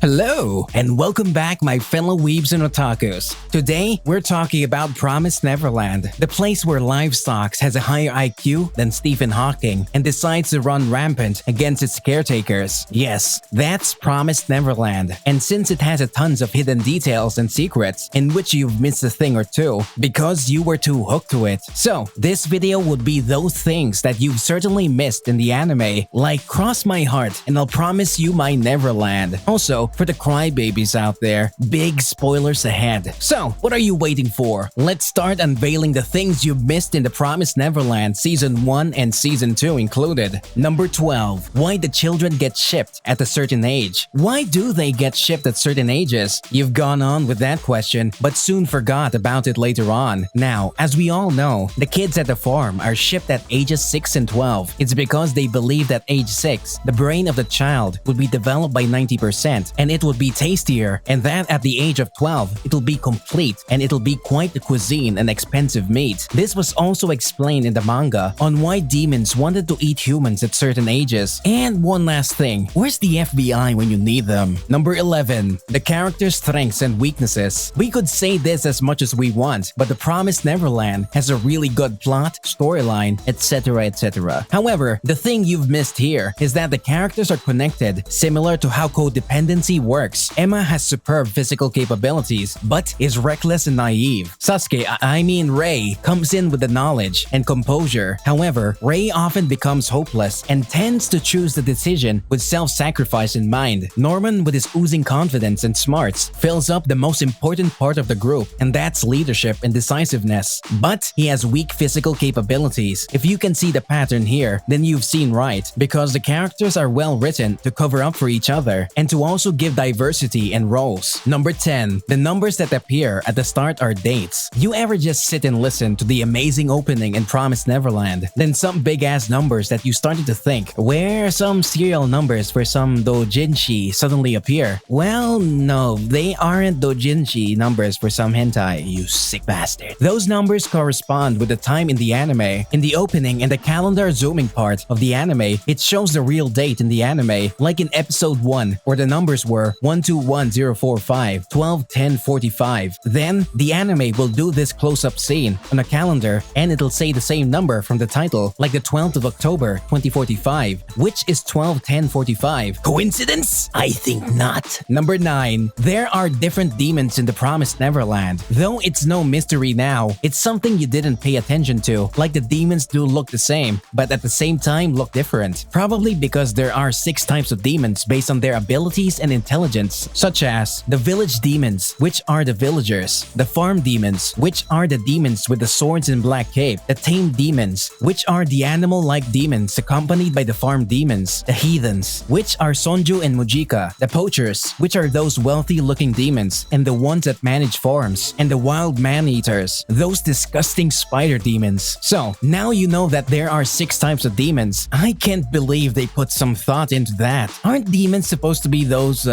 Hello, and welcome back my fellow weebs and otakus. Today, we're talking about Promised Neverland, the place where livestock has a higher IQ than Stephen Hawking and decides to run rampant against its caretakers. Yes, that's Promised Neverland, and since it has a tons of hidden details and secrets in which you've missed a thing or two because you were too hooked to it. So, this video would be those things that you've certainly missed in the anime, like cross my heart and I'll promise you my Neverland. Also, for the crybabies out there, big spoilers ahead. So, what are you waiting for? Let's start unveiling the things you've missed in the Promised Neverland Season 1 and Season 2 included. Number 12. Why the children get shipped at a certain age. Why do they get shipped at certain ages? You've gone on with that question, but soon forgot about it later on. Now, as we all know, the kids at the farm are shipped at ages 6 and 12. It's because they believe that age 6, the brain of the child would be developed by 90%, and it would be tastier, and that at the age of 12, it'll be complete, and it'll be quite the cuisine and expensive meat. This was also explained in the manga on why demons wanted to eat humans at certain ages. And one last thing, where's the FBI when you need them? Number 11. The character's strengths and weaknesses. We could say this as much as we want, but The Promised Neverland has a really good plot, storyline, etc, etc. However, the thing you've missed here is that the characters are connected, similar to how codependency works. Emma has superb physical capabilities, but is reckless and naive. Sasuke, I mean Rei, comes in with the knowledge and composure. However, Rei often becomes hopeless and tends to choose the decision with self-sacrifice in mind. Norman, with his oozing confidence and smarts, fills up the most important part of the group, and that's leadership and decisiveness. But he has weak physical capabilities. If you can see the pattern here, then you've seen right, because the characters are well written to cover up for each other and to also give diversity and roles. Number 10. The numbers that appear at the start are dates. You ever just sit and listen to the amazing opening in Promised Neverland, then some big-ass numbers that you started to think, where some serial numbers for some doujinshi suddenly appear? Well, no, they aren't doujinshi numbers for some hentai, you sick bastard. Those numbers correspond with the time in the anime. In the opening and the calendar zooming part of the anime, it shows the real date in the anime, like in episode 1, where the numbers were 121045, 121045. Then, the anime will do this close-up scene on a calendar and it'll say the same number from the title, like the 12th of October 2045, which is 121045. Coincidence? I think not. Number 9. There are different demons in the Promised Neverland. Though it's no mystery now, it's something you didn't pay attention to, like the demons do look the same, but at the same time look different. Probably because there are 6 types of demons based on their abilities and intelligence, such as the village demons, which are the villagers, the farm demons, which are the demons with the swords and black cape, the tame demons, which are the animal-like demons accompanied by the farm demons, the heathens, which are Sonju and Mujika, the poachers, which are those wealthy-looking demons and the ones that manage farms, and the wild man-eaters, those disgusting spider demons. So, now you know that there are 6 types of demons. I can't believe they put some thought into that. Aren't demons supposed to be those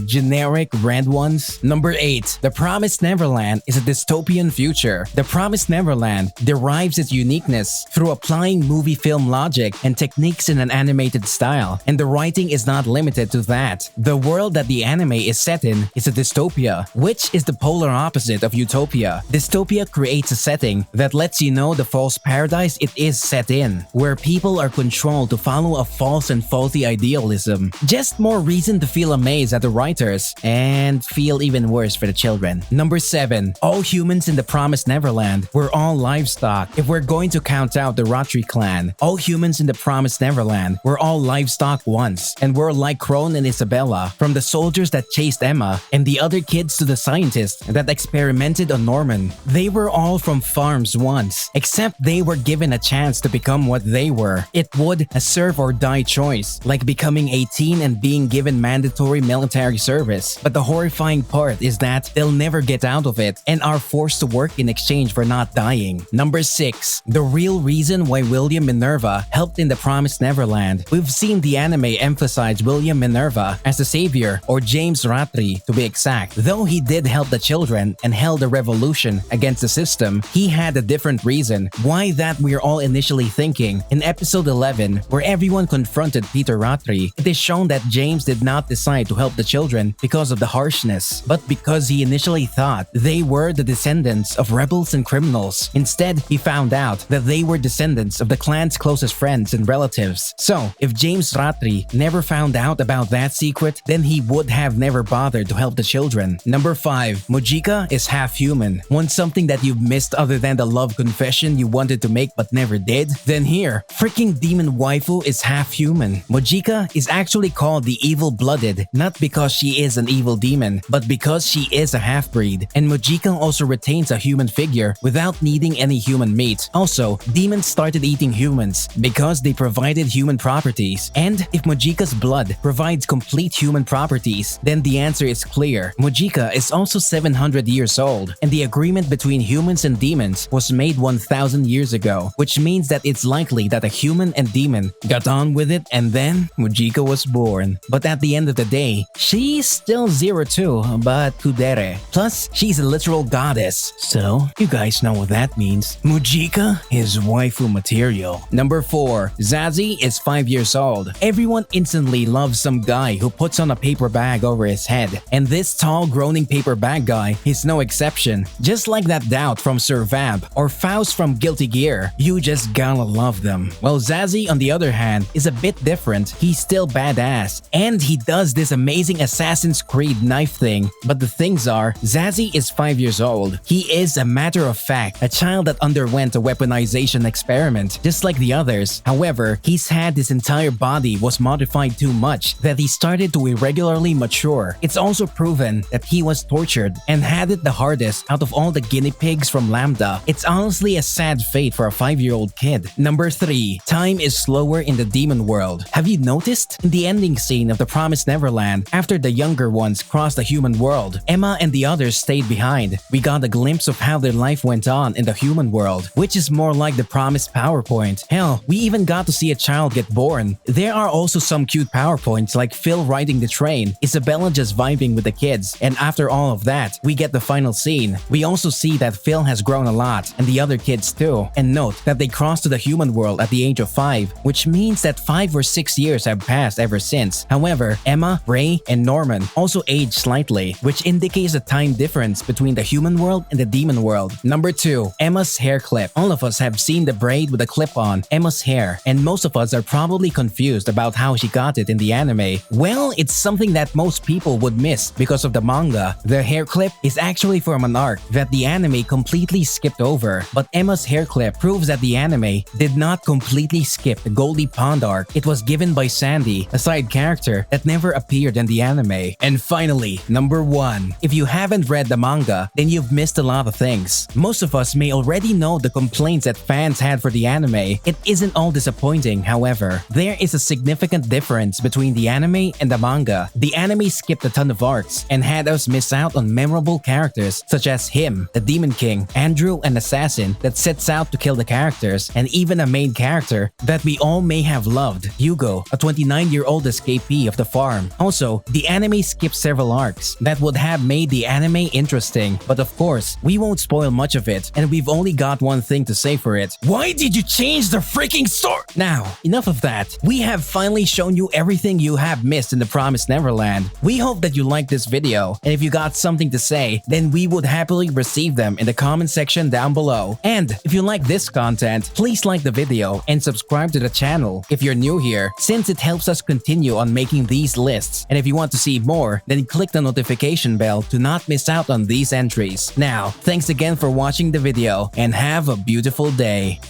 generic red ones? Number 8. The Promised Neverland is a dystopian future. The Promised Neverland derives its uniqueness through applying movie film logic and techniques in an animated style, and the writing is not limited to that. The world that the anime is set in is a dystopia, which is the polar opposite of utopia. Dystopia creates a setting that lets you know the false paradise it is set in, where people are controlled to follow a false and faulty idealism. Just more reason to feel amazed at the writers, and feel even worse for the children. Number 7. All humans in the Promised Neverland were all livestock. If we're going to count out the Ratri clan, all humans in the Promised Neverland were all livestock once, and were like Crone and Isabella, from the soldiers that chased Emma, and the other kids to the scientists that experimented on Norman. They were all from farms once, except they were given a chance to become what they were. It would a serve or die choice, like becoming 18 and being given mandatory military service. But the horrifying part is that they'll never get out of it and are forced to work in exchange for not dying. Number 6. The real reason why William Minerva helped in the Promised Neverland. We've seen the anime emphasize William Minerva as the savior, or James Ratri to be exact. Though he did help the children and held a revolution against the system, he had a different reason why that we're all initially thinking. In episode 11, where everyone confronted Peter Ratri, it is shown that James did not decide to help the children because of the harshness, but because he initially thought they were the descendants of rebels and criminals. Instead, he found out that they were descendants of the clan's closest friends and relatives. So, if James Ratri never found out about that secret, then he would have never bothered to help the children. Number 5. Mujika is half human. Want something that you've missed other than the love confession you wanted to make but never did? Then here, freaking demon waifu is half human. Mujika is actually called the evil-blooded, not because she is an evil demon, but because she is a half-breed. And Mujika also retains a human figure without needing any human meat. Also, demons started eating humans because they provided human properties. And if Mujika's blood provides complete human properties, then the answer is clear. Mujika is also 700 years old, and the agreement between humans and demons was made 1,000 years ago, which means that it's likely that a human and demon got on with it and then Mujika was born. But at the end of the day, she's still 02, but kudere. Plus, she's a literal goddess. So, you guys know what that means. Mujika is waifu material. Number 4. Zazie is 5 years old. Everyone instantly loves some guy who puts on a paper bag over his head. And this tall, groaning paper bag guy is no exception. Just like that Doubt from Sir Vamp or Faust from Guilty Gear, you just gotta love them. Well, Zazie, on the other hand, is a bit different. He's still badass, and he does this amazing Assassin's Creed knife thing. But the things are, Zazie is 5 years old. He is, a matter of fact, a child that underwent a weaponization experiment, just like the others. However, he's had his entire body was modified too much that he started to irregularly mature. It's also proven that he was tortured and had it the hardest out of all the guinea pigs from Lambda. It's honestly a sad fate for a 5-year-old kid. Number 3. Time is slower in the demon world. Have you noticed? In the ending scene of The Promised Neverland, after the younger ones crossed the human world, Emma and the others stayed behind. We got a glimpse of how their life went on in the human world, which is more like the promised PowerPoint. Hell, we even got to see a child get born. There are also some cute PowerPoints like Phil riding the train, Isabella just vibing with the kids, and after all of that, we get the final scene. We also see that Phil has grown a lot, and the other kids too. And note that they crossed to the human world at the age of 5, which means that 5 or 6 years have passed ever since. However, Emma, Ray, and Norman also aged slightly, which indicates a time difference between the human world and the demon world. Number 2. Emma's hair clip. All of us have seen the braid with a clip on Emma's hair, and most of us are probably confused about how she got it in the anime. Well, it's something that most people would miss because of the manga. The hair clip is actually from an arc that the anime completely skipped over, but Emma's hair clip proves that the anime did not completely skip the Goldie Pond arc. It was given by Sandy, a side character that never appeared in the anime. And finally, number 1. If you haven't read the manga, then you've missed a lot of things. Most of us may already know the complaints that fans had for the anime. It isn't all disappointing, however. There is a significant difference between the anime and the manga. The anime skipped a ton of arcs and had us miss out on memorable characters such as him, the Demon King, Andrew, an assassin that sets out to kill the characters, and even a main character that we all may have loved, Hugo, a 29-year-old escapee of the farm. Also, the anime skipped several arcs that would have made the anime interesting, but of course, we won't spoil much of it, and we've only got one thing to say for it. Why did you change the freaking story? Now, enough of that. We have finally shown you everything you have missed in The Promised Neverland. We hope that you liked this video, and if you got something to say, then we would happily receive them in the comment section down below. And if you like this content, please like the video and subscribe to the channel if you're new here, since it helps us continue on making these lists. And if you want to see more, then click the notification bell to not miss out on these entries. Now, thanks again for watching the video and have a beautiful day.